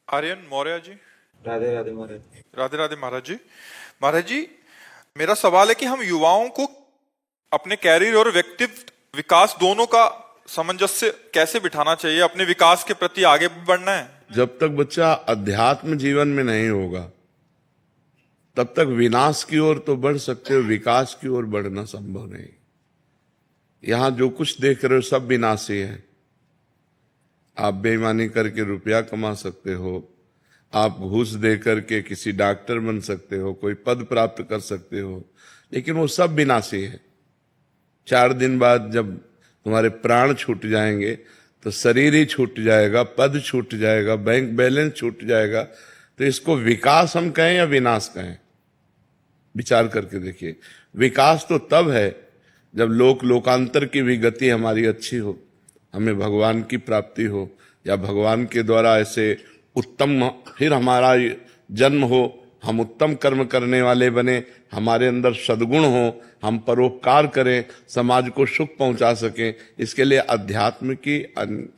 आर्यन मौर्य जी। राधे राधे महाराज। राधे राधे महाराज जी। महाराज जी, मेरा सवाल है कि हम युवाओं को अपने कैरियर और व्यक्तित्व विकास दोनों का सामंजस्य कैसे बिठाना चाहिए? अपने विकास के प्रति आगे बढ़ना है। जब तक बच्चा अध्यात्म जीवन में नहीं होगा तब तक विनाश की ओर तो बढ़ सकते हो, विकास की ओर बढ़ना संभव नहीं। यहां जो कुछ देख रहे हो सब विनाशी है। आप बेईमानी करके रुपया कमा सकते हो, आप घूस दे करके किसी डॉक्टर बन सकते हो, कोई पद प्राप्त कर सकते हो, लेकिन वो सब विनाशी है। 4 दिन बाद जब तुम्हारे प्राण छूट जाएंगे तो शरीर ही छूट जाएगा, पद छूट जाएगा, बैंक बैलेंस छूट जाएगा। तो इसको विकास हम कहें या विनाश कहें? विचार करके देखिए। विकास तो तब है जब लोकांतर की भी गति हमारी अच्छी हो, हमें भगवान की प्राप्ति हो, या भगवान के द्वारा ऐसे उत्तम फिर हमारा जन्म हो, हम उत्तम कर्म करने वाले बने, हमारे अंदर सद्गुण हो, हम परोपकार करें, समाज को सुख पहुंचा सकें। इसके लिए अध्यात्म की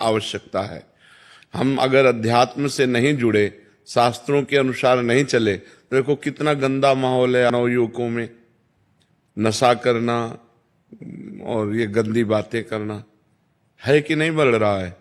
आवश्यकता है। हम अगर अध्यात्म से नहीं जुड़े, शास्त्रों के अनुसार नहीं चले, तो देखो कितना गंदा माहौल है नवयुवकों में। नशा करना और ये गंदी बातें करना है कि नहीं बढ़ रहा है?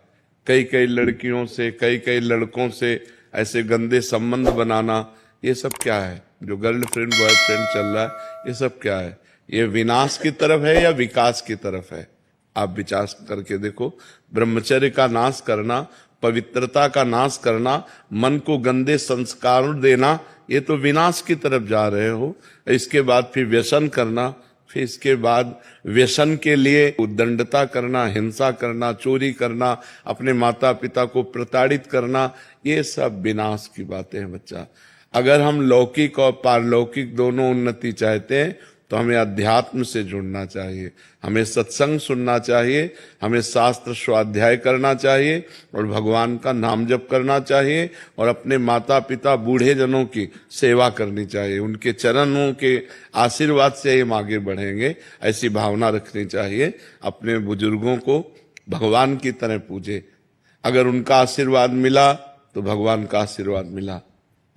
कई लड़कियों से, कई लड़कों से ऐसे गंदे संबंध बनाना, ये सब क्या है? जो गर्लफ्रेंड बॉयफ्रेंड चल रहा है, ये सब क्या है? ये विनाश की तरफ है या विकास की तरफ है? आप विचार करके देखो। ब्रह्मचर्य का नाश करना, पवित्रता का नाश करना, मन को गंदे संस्कार देना, ये तो विनाश की तरफ जा रहे हो। इसके बाद फिर व्यसन करना, फिर इसके बाद व्यसन के लिए उद्दंडता करना, हिंसा करना, चोरी करना, अपने माता पिता को प्रताड़ित करना, ये सब विनाश की बातें हैं बच्चा। अगर हम लौकिक और पारलौकिक दोनों उन्नति चाहते हैं तो हमें अध्यात्म से जुड़ना चाहिए, हमें सत्संग सुनना चाहिए, हमें शास्त्र स्वाध्याय करना चाहिए और भगवान का नाम जप करना चाहिए और अपने माता पिता बूढ़े जनों की सेवा करनी चाहिए। उनके चरणों के आशीर्वाद से हम आगे बढ़ेंगे, ऐसी भावना रखनी चाहिए। अपने बुजुर्गों को भगवान की तरह पूजे। अगर उनका आशीर्वाद मिला तो भगवान का आशीर्वाद मिला।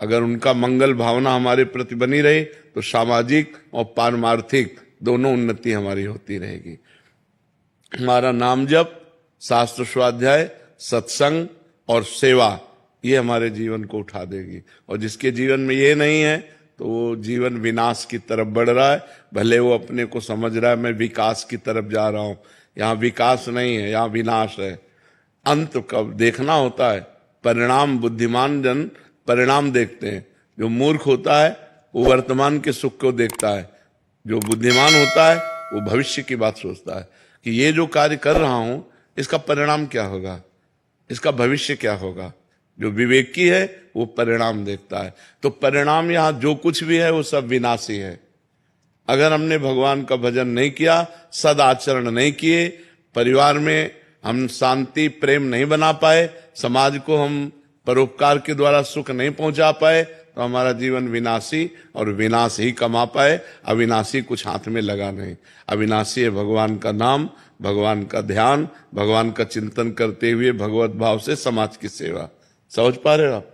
अगर उनका मंगल भावना हमारे प्रति बनी रहे तो सामाजिक और पारमार्थिक दोनों उन्नति हमारी होती रहेगी। हमारा नाम जप, शास्त्र स्वाध्याय, सत्संग और सेवा, ये हमारे जीवन को उठा देगी। और जिसके जीवन में ये नहीं है तो वो जीवन विनाश की तरफ बढ़ रहा है। भले वो अपने को समझ रहा है मैं विकास की तरफ जा रहा हूं, यहाँ विकास नहीं है, यहाँ विनाश है। अंत कब देखना होता है? परिणाम। बुद्धिमान जन परिणाम देखते हैं। जो मूर्ख होता है वो वर्तमान के सुख को देखता है, जो बुद्धिमान होता है वो भविष्य की बात सोचता है कि ये जो कार्य कर रहा हूं इसका परिणाम क्या होगा, इसका भविष्य क्या होगा। जो विवेकी है वो परिणाम देखता है। तो परिणाम यहां जो कुछ भी है वो सब विनाशी है। अगर हमने भगवान का भजन नहीं किया, सदाचरण नहीं किए, परिवार में हम शांति प्रेम नहीं बना पाए, समाज को हम परोपकार के द्वारा सुख नहीं पहुंचा पाए, तो हमारा जीवन विनाशी और विनाश ही कमा पाए। अविनाशी कुछ हाथ में लगा नहीं। अविनाशी है भगवान का नाम, भगवान का ध्यान, भगवान का चिंतन करते हुए भगवत भाव से समाज की सेवा। समझ पा रहे हो आप?